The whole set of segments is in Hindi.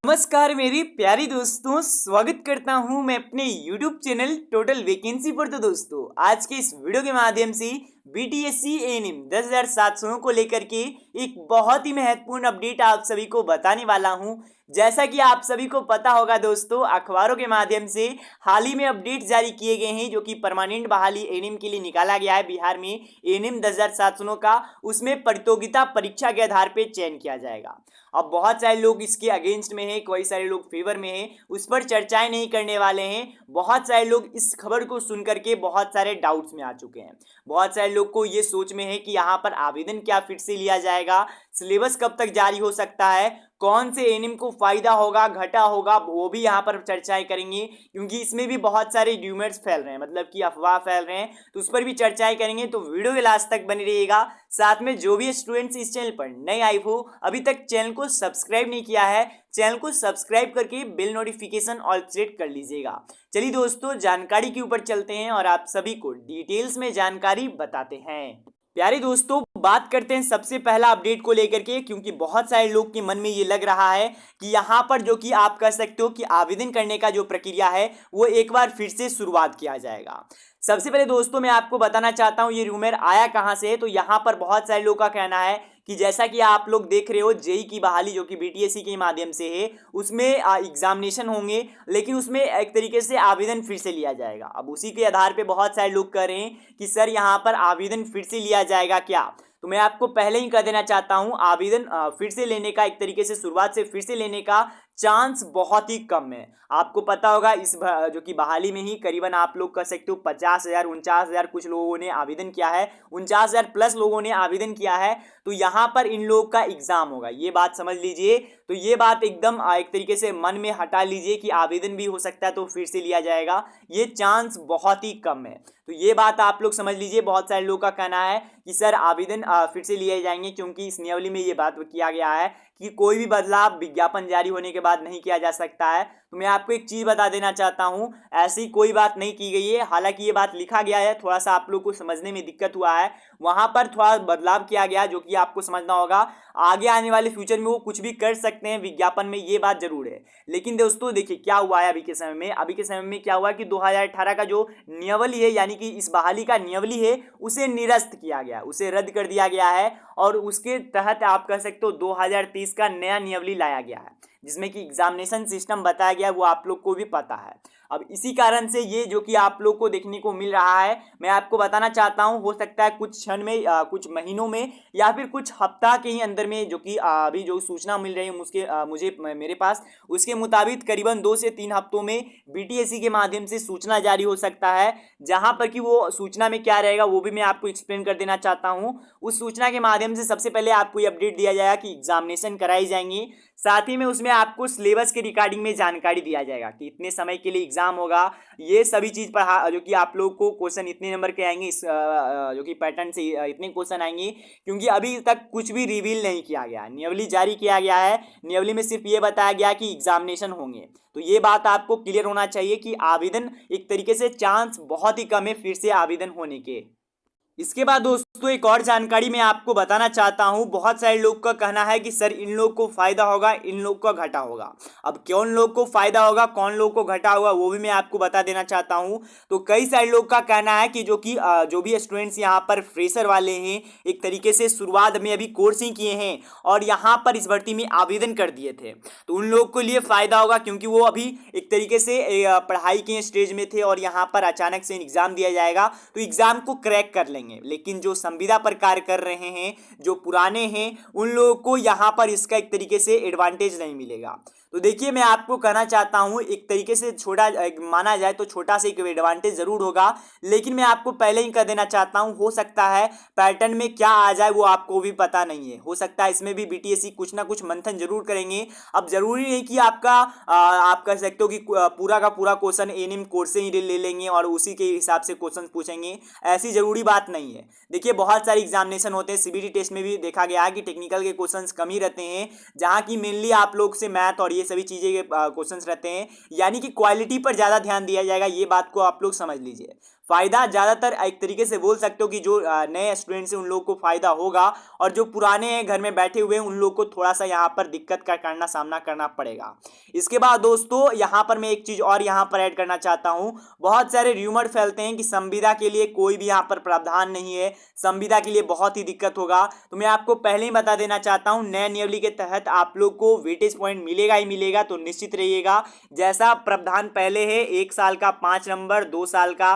नमस्कार मेरी प्यारी दोस्तों, स्वागत करता हूं मैं अपने YouTube चैनल टोटल वैकेंसी पर। तो दोस्तों, आज के इस वीडियो के माध्यम से BTSC एएनएम 10,700 को लेकर के एक बहुत ही महत्वपूर्ण अपडेट आप सभी को बताने वाला हूं। जैसा कि आप सभी को पता होगा दोस्तों, अखबारों के माध्यम से हाल ही में अपडेट जारी किए गए हैं जो कि परमानेंट बहाली एएनएम के लिए निकाला गया है। बिहार में एएनएम 10,700 का, उसमें प्रतियोगिता परीक्षा के आधार पर चयन किया जाएगा। अब बहुत सारे लोग इसके अगेंस्ट में हैं, कई सारे लोग फेवर में हैं, उस पर चर्चाएं नहीं करने वाले हैं। बहुत सारे लोग इस खबर को सुनकर के बहुत सारे डाउट्स में आ चुके हैं। बहुत सारे लोग को ये सोच में है कि यहाँ पर आवेदन क्या फिर से लिया जाएगा, सिलेबस कब तक जारी हो सकता है, कौन से एएनएम को फायदा होगा घाटा होगा, वो भी यहाँ पर चर्चाएं करेंगे। क्योंकि इसमें भी बहुत सारे र्यूमर्स फैल रहे हैं, मतलब कि अफवाह फैल रहे हैं, तो उस पर भी चर्चाएं करेंगे। तो वीडियो के लास्ट तक बने रहिएगा। साथ में जो भी स्टूडेंट्स इस चैनल पर नए आए हो, अभी तक चैनल को सब्सक्राइब नहीं किया है, चैनल को सब्सक्राइब करके बेल नोटिफिकेशन ऑल सेट कर लीजिएगा। चलिए दोस्तों, जानकारी के ऊपर चलते हैं और आप सभी को डिटेल्स में जानकारी बताते हैं। प्यारे दोस्तों, बात करते हैं सबसे पहला अपडेट को लेकर के, क्योंकि बहुत सारे लोग के मन में ये लग रहा है कि यहाँ पर जो कि आप कह सकते हो कि आवेदन करने का जो प्रक्रिया है वो एक बार फिर से शुरुआत किया जाएगा। सबसे पहले दोस्तों, मैं आपको बताना चाहता हूँ ये रूमर आया कहाँ से है। तो यहाँ पर बहुत सारे लोगों का कहना है कि जैसा कि आप लोग देख रहे हो, जेई की बहाली जो कि BTSC के माध्यम से है, उसमें एग्जामिनेशन होंगे, लेकिन उसमें एक तरीके से आवेदन फिर से लिया जाएगा। अब उसी के आधार पे बहुत सारे लोग कह रहे हैं कि सर यहाँ पर आवेदन फिर से लिया जाएगा क्या। तो मैं आपको पहले ही कह देना चाहता हूँ, आवेदन फिर से लेने का, एक तरीके से शुरुआत से फिर से लेने का चांस बहुत ही कम है। आपको पता होगा इस जो कि बहाली में ही करीबन आप लोग कह सकते हो 50,000 49,000 कुछ लोगों ने आवेदन किया है, 49,000 प्लस लोगों ने आवेदन किया है। तो यहाँ पर इन लोग का एग्जाम होगा, ये बात समझ लीजिए। तो ये बात एकदम एक तरीके से मन में हटा लीजिए कि आवेदन भी हो सकता है तो फिर से लिया जाएगा, ये चांस बहुत ही कम है। तो ये बात आप लोग समझ लीजिए। बहुत सारे लोगों का कहना है कि सर आवेदन फिर से लिए जाएंगे, क्योंकि इस नियमावली में ये बात किया गया है कि कोई भी बदलाव विज्ञापन जारी होने के बाद नहीं किया जा सकता है। तो मैं आपको एक चीज़ बता देना चाहता हूँ, ऐसी कोई बात नहीं की गई है। हालांकि ये बात लिखा गया है, थोड़ा सा आप लोग को समझने में दिक्कत हुआ है, वहाँ पर थोड़ा बदलाव किया गया जो कि आपको समझना होगा। आगे आने वाले फ्यूचर में वो कुछ भी कर सकते हैं विज्ञापन में, ये बात जरूर है। लेकिन दोस्तों देखिए क्या हुआ है अभी के समय में क्या हुआ कि 2018 का जो नियमावली है, यानी कि इस बहाली का नियमावली है, उसे निरस्त किया गया, उसे रद्द कर दिया गया है। और उसके तहत आप कह सकते हो 2030 का नया नियमावली लाया गया है, जिसमें कि एग्जामिनेशन सिस्टम बताया गया है, वो आप लोग को भी पता है। अब इसी कारण से ये जो कि आप लोग को देखने को मिल रहा है, मैं आपको बताना चाहता हूँ, हो सकता है कुछ क्षण में, कुछ महीनों में, या फिर कुछ हफ्ता के ही अंदर में, जो कि अभी जो सूचना मिल रही है मुझे मेरे पास, उसके मुताबिक करीबन 2 से 3 हफ्तों में BTSC के माध्यम से सूचना जारी हो सकता है। जहां पर कि वो सूचना में क्या रहेगा वो भी मैं आपको एक्सप्लेन कर देना चाहता हूँ। उस सूचना के माध्यम से सबसे पहले आपको ये अपडेट दिया जाएगा कि एग्जामिनेशन कराई जाएंगी, साथ ही में उसमें आपको सिलेबस के रिगार्डिंग में जानकारी दिया जाएगा कि इतने समय के लिए एग्जाम होगा। ये सभी चीज़ पर जो कि आप लोग को क्वेश्चन इतने नंबर के आएंगे, इस जो कि पैटर्न से इतने क्वेश्चन आएंगे, क्योंकि अभी तक कुछ भी रिवील नहीं किया गया, नियमावली जारी किया गया है। नियमावली में सिर्फ ये बताया गया कि एग्जामिनेशन होंगे। तो ये बात आपको क्लियर होना चाहिए कि आवेदन एक तरीके से चांस बहुत ही कम है फिर से आवेदन होने के। इसके बाद दोस्तों एक और जानकारी मैं आपको बताना चाहता हूं। बहुत सारे लोग का कहना है कि सर इन लोग को फायदा होगा, इन लोग को घाटा होगा। अब कौन लोग को फायदा होगा, कौन लोग को घाटा होगा, वो भी मैं आपको बता देना चाहता हूं। तो कई सारे लोग का कहना है कि जो भी स्टूडेंट्स यहाँ पर फ्रेशर वाले हैं, एक तरीके से शुरुआत में अभी कोर्स ही किए हैं और यहाँ पर इस भर्ती में आवेदन कर दिए थे, तो उन लोग के लिए फायदा होगा, क्योंकि वो अभी एक तरीके से पढ़ाई के स्टेज में थे और यहाँ पर अचानक से एग्जाम दिया जाएगा तो एग्जाम को क्रैक कर लेंगे। लेकिन जो संविदा पर कार्य कर रहे हैं, जो पुराने हैं, उन लोगों को यहां पर इसका एक तरीके से एडवांटेज नहीं मिलेगा। तो देखिए मैं आपको कहना चाहता हूं, एक तरीके से छोटा माना जाए तो छोटा सा एक एडवांटेज जरूर होगा, लेकिन मैं आपको पहले ही कह देना चाहता हूं, हो सकता है पैटर्न में क्या आ जाए वो आपको भी पता नहीं है। हो सकता है इसमें भी BTSC कुछ ना कुछ मंथन जरूर करेंगे। अब जरूरी नहीं कि आप कह सकते हो कि पूरा का पूरा क्वेश्चन एएनएम कोर्स से ही ले लेंगे और उसी के हिसाब से क्वेश्चन पूछेंगे, ऐसी जरूरी बात नहीं है। देखिए बहुत सारे एग्जामिनेशन होते हैं, CBT टेस्ट में भी देखा गया है कि टेक्निकल के क्वेश्चंस कम ही रहते हैं, जहां की मेनली आप लोग से मैथ और ये सभी चीज़ें के क्वेश्चंस रहते हैं, यानी कि क्वालिटी पर ज़्यादा ध्यान दिया जाएगा। ये बात को आप लोग समझ लीजिए। फ़ायदा ज़्यादातर एक तरीके से बोल सकते हो कि जो नए स्टूडेंट्स हैं उन लोगों को फ़ायदा होगा, और जो पुराने घर में बैठे हुए हैं उन लोगों को थोड़ा सा यहाँ पर दिक्कत का करना सामना करना पड़ेगा। इसके बाद दोस्तों यहाँ पर मैं एक चीज़ और यहाँ पर ऐड करना चाहता हूँ। बहुत सारे र्यूमर फैलते हैं कि संविदा के लिए कोई भी यहाँ पर प्रावधान नहीं है, संविदा के लिए बहुत ही दिक्कत होगा। तो मैं आपको पहले ही बता देना चाहता हूँ, नए नियमावली के तहत आप लोग को वेटेज पॉइंट मिलेगा ही मिलेगा, तो निश्चित रहिएगा। जैसा प्रावधान पहले है, 1 साल का 5 नंबर, 2 साल का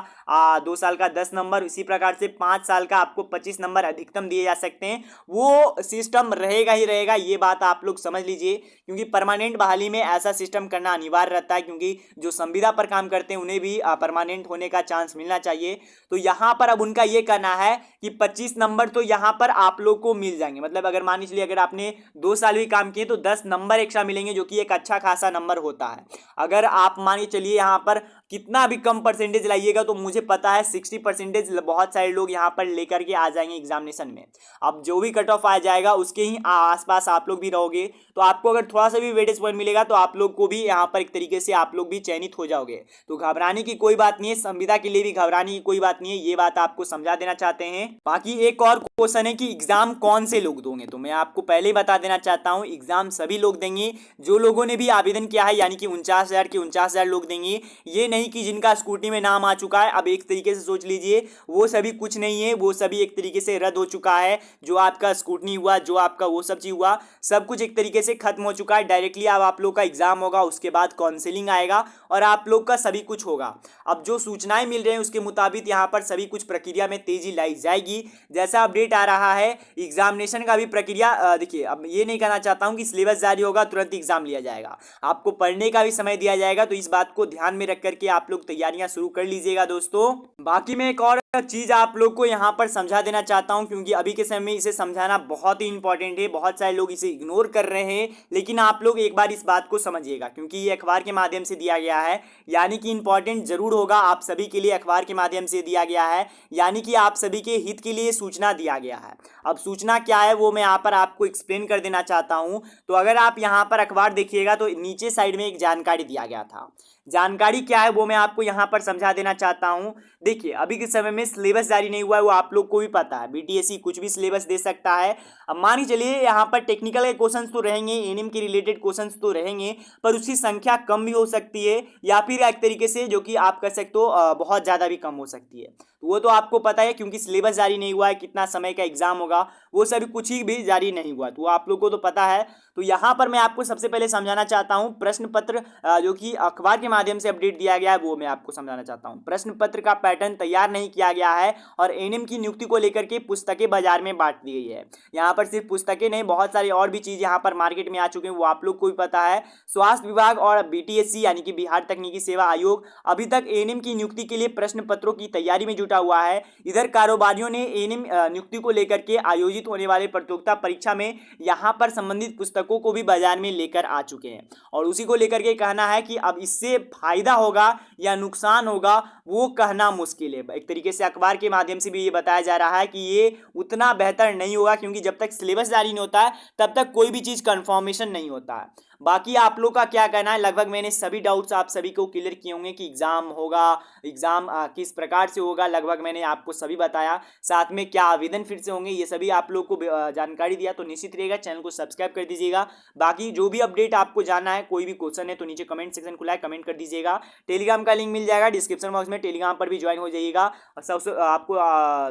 2 साल का 10 नंबर, इसी प्रकार से 5 साल का आपको 25 नंबर अधिकतम दिए जा सकते हैं, वो सिस्टम रहेगा ही रहेगा। ये बात आप लोग समझ लीजिए, क्योंकि परमानेंट बहाली में ऐसा सिस्टम करना अनिवार्य रहता है, क्योंकि जो संविदा पर काम करते हैं उन्हें भी परमानेंट होने का चांस मिलना चाहिए। तो यहाँ पर अब उनका ये कहना है कि 25 नंबर तो यहाँ पर आप लोग को मिल जाएंगे। मतलब अगर मान लीजिए अगर आपने 2 साल भी काम किए तो 10 नंबर एक्स्ट्रा मिलेंगे, जो कि एक अच्छा खासा नंबर होता है। अगर आप मानिए चलिए यहाँ पर कितना भी कम परसेंटेज लाइएगा, तो मुझे पता है 60% बहुत सारे लोग यहाँ पर लेकर के आ जाएंगे एग्जामिनेशन में। अब जो भी कट ऑफ आ जाएगा उसके ही आसपास आप लोग भी रहोगे, तो आपको अगर थोड़ा सा भी वेटेज पॉइंट मिलेगा तो आप लोग को भी यहाँ पर एक तरीके से आप लोग भी चयनित हो जाओगे। तो घबराने की कोई बात नहीं है, संविदा के लिए भी घबराने की कोई बात नहीं है, ये बात आपको समझा देना चाहते हैं। बाकी एक और क्वेश्चन है कि एग्जाम कौन से लोग दोगे, तो मैं आपको पहले ही बता देना चाहता हूँ, एग्जाम सभी लोग देंगे जो लोगों ने भी आवेदन किया है, यानी कि 49,000 के 49,000 लोग देंगे। ये नहीं कि जिनका स्कूटी में नाम आ चुका है, अब एक तरीके से सोच लीजिए वो सभी कुछ नहीं है, वो सभी एक तरीके से रद्द हो चुका है। जो आपका स्कूटनी हुआ, जो आपका वो सब चीज हुआ, सब कुछ एक तरीके से खत्म हो चुका है। डायरेक्टली अब आप लोग का एग्जाम होगा, उसके बाद काउंसलिंग आएगा और आप लोग का सभी कुछ होगा। अब जो सूचनाएं मिल रही हैं उसके मुताबिक यहाँ पर सभी कुछ प्रक्रिया में तेजी लाई जाएगी। जैसा अपडेट आ रहा है एग्जामिनेशन का भी प्रक्रिया, देखिए अब ये नहीं कहना चाहता हूँ कि सिलेबस जारी होगा तुरंत एग्जाम लिया जाएगा, आपको पढ़ने का भी समय दिया जाएगा। तो इस बात को ध्यान में रख करके आप लोग तैयारियां शुरू कर लीजिएगा दोस्तों। बाकी मैं एक और चीज आप लोग को यहाँ पर समझा देना चाहता हूँ, क्योंकि अभी के समय में इसे समझाना बहुत ही इंपॉर्टेंट है। बहुत सारे लोग इसे इग्नोर कर रहे हैं, लेकिन आप लोग एक बार इस बात को समझिएगा, क्योंकि ये अखबार के माध्यम से दिया गया है, यानी कि इंपॉर्टेंट जरूर होगा। आप सभी के लिए अखबार के माध्यम से दिया गया है, यानी कि आप सभी के हित के लिए सूचना दिया गया है। अब सूचना क्या है वो मैं यहाँ पर आपको एक्सप्लेन कर देना चाहता हूँ। तो अगर आप यहाँ पर अखबार देखिएगा तो नीचे साइड में एक जानकारी दिया गया था। जानकारी क्या है वो मैं आपको यहाँ पर समझा देना चाहता हूँ। देखिए अभी के समय में सिलेबस जारी नहीं हुआ है, वो आप लोग को भी पता है, बीटीएससी कुछ भी सिलेबस दे सकता है। अब मान ही चलिए यहाँ पर टेक्निकल के क्वेश्चंस तो रहेंगे, एएनएम के रिलेटेड क्वेश्चंस तो रहेंगे, पर उसकी संख्या कम भी हो सकती है, या फिर एक तरीके से जो कि आप कह सकते हो बहुत ज़्यादा भी कम हो सकती है। तो वो तो आपको पता है, क्योंकि सिलेबस जारी नहीं हुआ है, कितना समय का एग्जाम होगा वो सभी कुछ ही भी जारी नहीं हुआ, तो वो आप लोग को तो पता है। तो यहाँ पर मैं आपको सबसे पहले समझाना चाहता हूँ प्रश्न पत्र जो कि अखबार के माध्यम से अपडेट दिया गया है, वो मैं आपको समझाना चाहता हूँ। प्रश्न पत्र का पैटर्न तैयार नहीं किया गया है और एएनएम की नियुक्ति को लेकर के पुस्तकें बाजार में बांट दी गई है। यहाँ पर सिर्फ पुस्तकें नहीं, बहुत सारी और भी चीज़ यहाँ पर मार्केट में आ चुके हैं, वो आप लोग को भी पता है। स्वास्थ्य विभाग और बीटीएससी यानी कि बिहार तकनीकी सेवा आयोग अभी तक एएनएम की नियुक्ति के लिए प्रश्न पत्रों की तैयारी में जुटा हुआ है। इधर कारोबारियों ने एएनएम नियुक्ति को लेकर के आयोजित होने वाले प्रतियोगिता परीक्षा में यहाँ पर संबंधित पुस्तकों को भी बाजार में लेकर आ चुके हैं, और उसी को लेकर के कहना है कि अब इससे फायदा होगा या नुकसान होगा वो कहना मुश्किल है। एक तरीके से अखबार के माध्यम से भी ये बताया जा रहा है कि ये उतना बेहतर नहीं होगा, क्योंकि जब तक सिलेबस जारी नहीं होता है तब तक कोई भी चीज़ कंफर्मेशन नहीं होता है। बाकी आप लोग का क्या कहना है, लगभग मैंने सभी डाउट्स आप सभी को क्लियर किए होंगे कि एग्ज़ाम होगा, एग्ज़ाम किस प्रकार से होगा, लगभग मैंने आपको सभी बताया। साथ में क्या आवेदन फिर से होंगे, ये सभी आप लोग को जानकारी दिया। तो निश्चित रहेगा चैनल को सब्सक्राइब कर दीजिएगा। बाकी जो भी अपडेट आपको जानना है, कोई भी क्वेश्चन है तो नीचे कमेंट सेक्शन खुला है, कमेंट कर दीजिएगा। टेलीग्राम का लिंक मिल जाएगा डिस्क्रिप्शन बॉक्स में, टेलीग्राम पर भी ज्वाइन हो जाइएगा। और सबसे आपको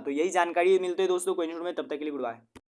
तो यही जानकारी मिलती है दोस्तों, कोई नहीं, तब तक के लिए गुड बाय।